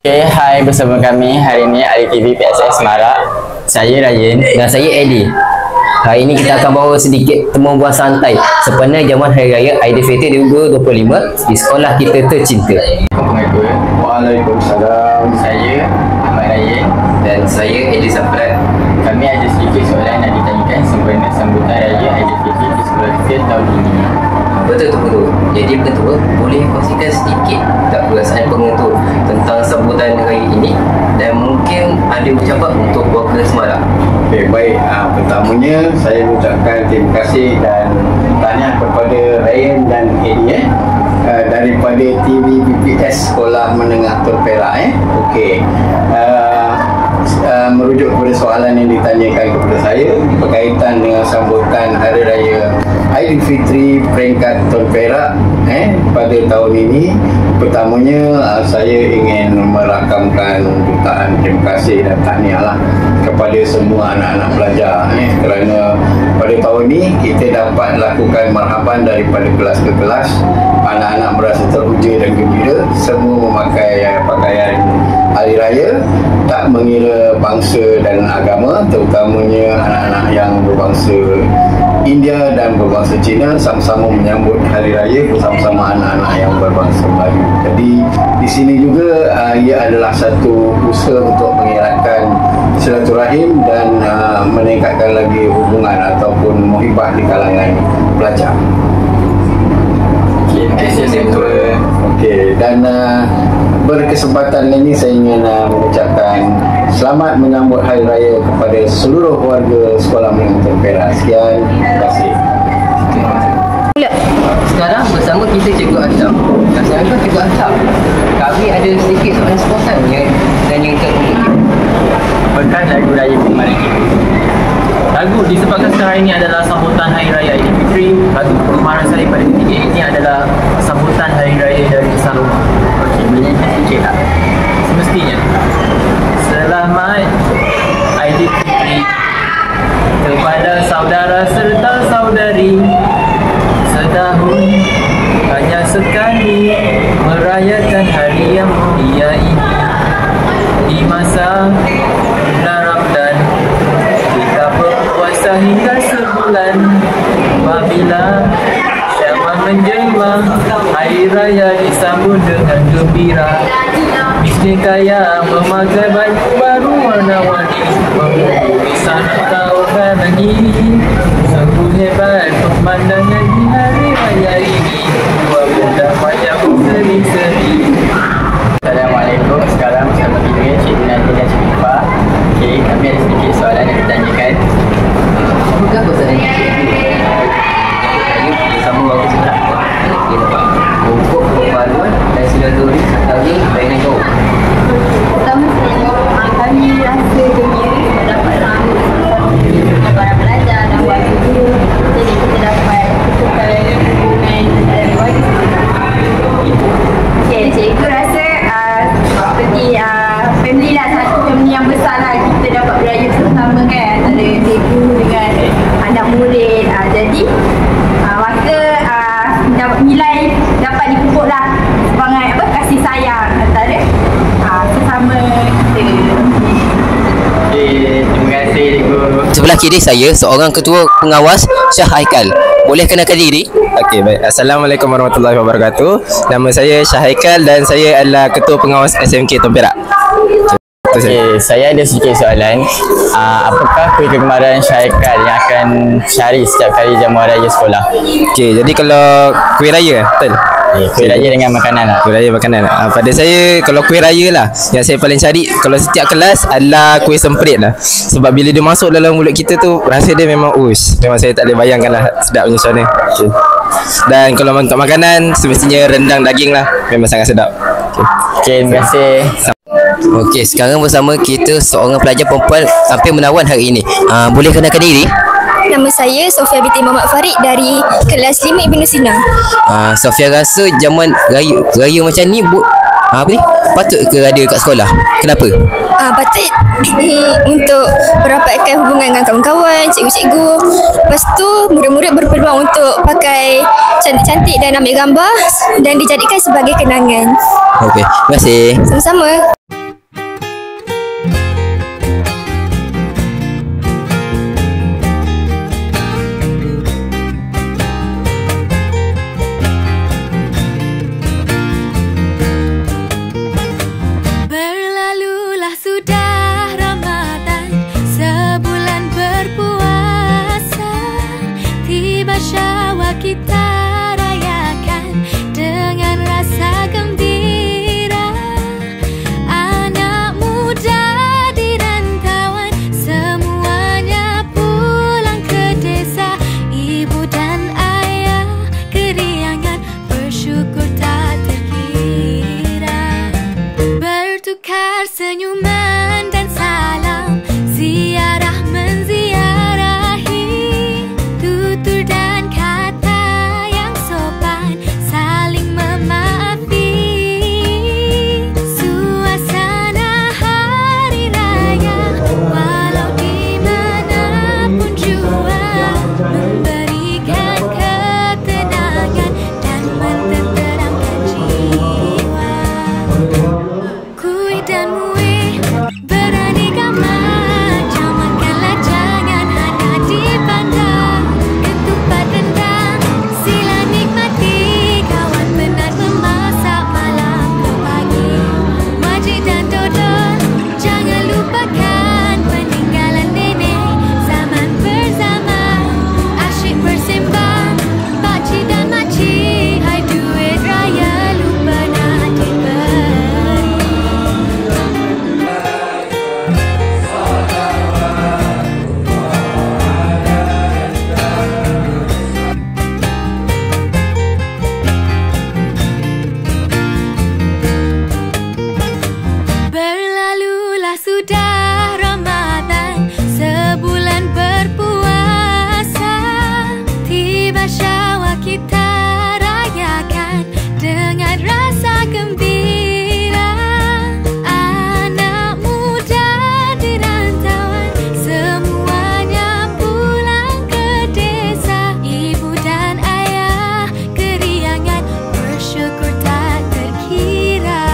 Okay, hai, bersama kami hari ini Ali TV PSS Marak. Saya Ryan dan saya Eddie. Hari ini kita akan bawa sedikit temu buah santai sepanjang jamuan Hari Raya Aidilfitri 2025 di sekolah kita tercinta. Waalaikumsalam. Saya Ahmad Ryan Dan saya Eddie Saprat. Kami ada sedikit soalan nak ditanyakan sempena sambutan Raya Aidilfitri di sekolah kita tahun ini. Betul tu Guru. Jadi Ketua boleh kongsikan sedikit tak perasaan pengetua tentang sambutan hari ini dan mungkin ada ucapan untuk warga Semarang. Okay, baik. Pertamanya saya ucapkan terima kasih dan tahniah kepada Ryan dan Eddie daripada TV BPS Sekolah Menengah Tun Perak. Okey. Merujuk kepada soalan yang ditanyakan kepada saya berkaitan dengan sambutan Hari Raya Aidilfitri peringkat Tun Perak pada tahun ini. Pertamanya saya ingin merakamkan jutaan terima kasih dan tahniahlah kepada semua anak-anak pelajar kerana pada tahun ini kita dapat lakukan marhaban daripada kelas ke kelas. Anak-anak berasa teruja dan gembira, semua memakai pakaian hari raya, tak mengira bangsa dan agama, terutamanya anak-anak yang berbangsa India dan berbangsa Cina sama-sama menyambut hari raya bersama-sama anak-anak yang berbangsa Melayu. Jadi di sini juga ia adalah satu usaha untuk mengeratkan silaturahim dan meningkatkan lagi hubungan ataupun muhibah di kalangan pelajar. Terima kasih Ketua. Okey, dan berkesempatan ini saya ingin mengucapkan selamat menyambut Hari Raya kepada seluruh warga Sekolah Menengah Tun Perak. Sekian, terima kasih. Sekarang bersama kita Cikgu Asham. Assalamualaikum Cikgu Asham. Kami ada sedikit soalan spontan yang ditanyakan untuk kita. Apakah lagu Raya kemarin ini? Lagu disebabkan hari ini adalah sambutan Hari Raya Aidilfitri. Lagu pengemaran saya pada ketika ini adalah sambutan Hari Raya dari Sarumah. Okey, boleh nyanyi sikit tak? Semestinya. Selamat Aidilfitri kepada saudara serta saudari. Setahun hanya sekali merayakan hari yang mulia ini. Di masa Ramadan kita berpuasa hingga sebulan. Apabila Syawal menjelma, Hari Raya disambut dengan gembira. Miskin kaya memakai baju baru warna-warni, menghubungi sana taufan lagi. Sungguh hebat pemandangan di hari raya ini. Dua benda banyak berseri-seri. Assalamualaikum. Sekarang bersama kita Cikgu Nadia dan Cikgu Ifa. Okey, kami ada sedikit soalan yang ditanyakan. Apakah perasaan Cikgu? Kita sama warga Semarang. Kita dapat pokok perpaduan dan silaturahmi antara bayangan jauh. Pertama sekali, kami rasa gembira dapat sambut dengan para pelajar dan warga guru. Jadi kita dapat tukar hubungan antara warga Semarang. Okay, cikgu rasa seperti family lah, satu family yang besar lah. Kita dapat beraya bersama kan antara cikgu dengan anak murid. Jadi maka dapat nilai dapat dipupuk lah semangat kasih sayang antara sesama kita. Okey, terima kasih Cikgu. Sebelah kiri saya seorang ketua pengawas Syah Haikal. Boleh kenalkan diri? Okey, baik. Assalamualaikum warahmatullahi wabarakatuh. Nama saya Syah Haikal dan saya adalah ketua pengawas SMK Tun Perak. Okey, saya ada sedikit soalan. Apakah kuih kegemaran Syaikal yang akan syari setiap kali jamuan raya sekolah? Okey, jadi kalau kuih raya, betul? Kuih raya dengan makanan lah. Kuih raya makanan. Pada saya kalau kuih raya lah yang saya paling cari kalau setiap kelas adalah kuih semprit lah. Sebab bila dia masuk dalam mulut kita tu rasa dia memang memang saya tak boleh bayangkan lah sedap punya suara. Okay. Dan kalau untuk makanan semestinya rendang daging lah, memang sangat sedap. Okey, terima kasih. Okey, sekarang bersama kita seorang pelajar perempuan hampir menawan hari ini. Boleh kenalkan diri? Nama saya Sofia binti Muhammad Farid dari kelas 5 Ibn Sina. Sofia rasa jamuan raya macam ni patut ke ada kat sekolah? Kenapa? Patut untuk merapatkan hubungan dengan kawan-kawan, cikgu-cikgu. Lepas tu murid-murid berpeluang untuk pakai cantik-cantik dan ambil gambar dan dijadikan sebagai kenangan. Okey, terima kasih. Sama-sama. Bertukar senyuman dan salam, ziarah menziarahi, tutur dan kata yang sopan, saling memaafi. Suasana hari raya walau di manapun jua, memberikan ketenangan dan menenteramkan jiwa. Kuih dan muih beraneka macam, makanlah jangan hanya dipandang. Ketupat rendang sila nikmati, kawan penat memasak malam ke pagi. Wajik dan dodol jangan lupakan, peninggalan nenek zaman berzaman. Asyik bersembang pakcik dan makcik, hai duit raya lupa nak diberi. Berlalulah sudah Ramadan, sebulan berpuasa. Tiba Syawal kita rayakan dengan rasa gembira. Anak muda di rantauan semuanya pulang ke desa. Ibu dan ayah keriangan bersyukur tak terkira.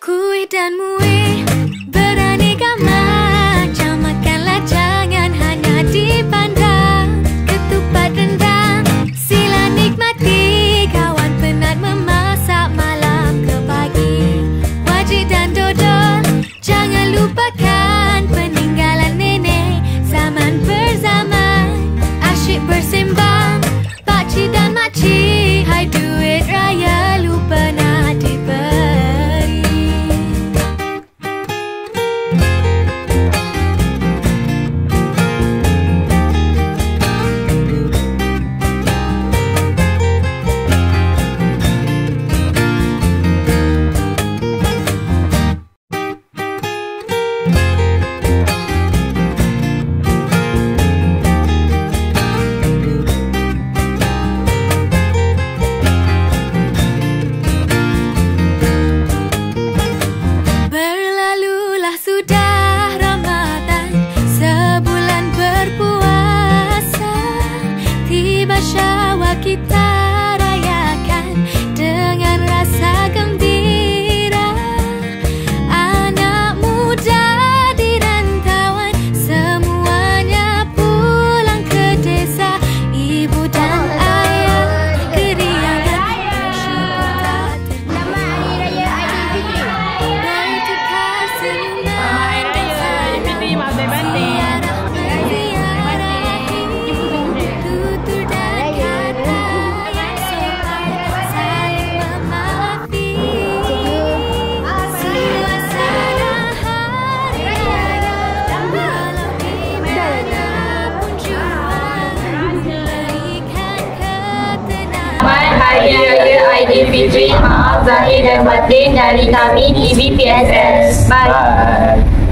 Kuih dan muih beraneka macam, makanlah jangan hanya dipandang. Ketupat rendang sila nikmati, kawan penat memasak malam ke pagi. Wajik dan dodol jangan lupakan, peninggalan nenek zaman berzaman. Asyik bersembang pakcik dan makcik, hai duit raya lupa nak diberi. Berlalulah sudah Ramadan, sebulan berpuasa. Tiba Syawal kita rayakan dengan rasa gembira. Anak muda di rantauan semuanya pulang ke desa. Ibu dan ayah keriangan bersyukur tak terkira. Bertukar senyuman dan salam, ziarah menziarahi, tutur dan kata yang sopan, saling memaafi. Suasana hari raya walau di manapun jua, memberikan ketenangan. Hari Raya Aidilfitri, maaf zahir dan batin dari kami TV PSS. Bye. Bye.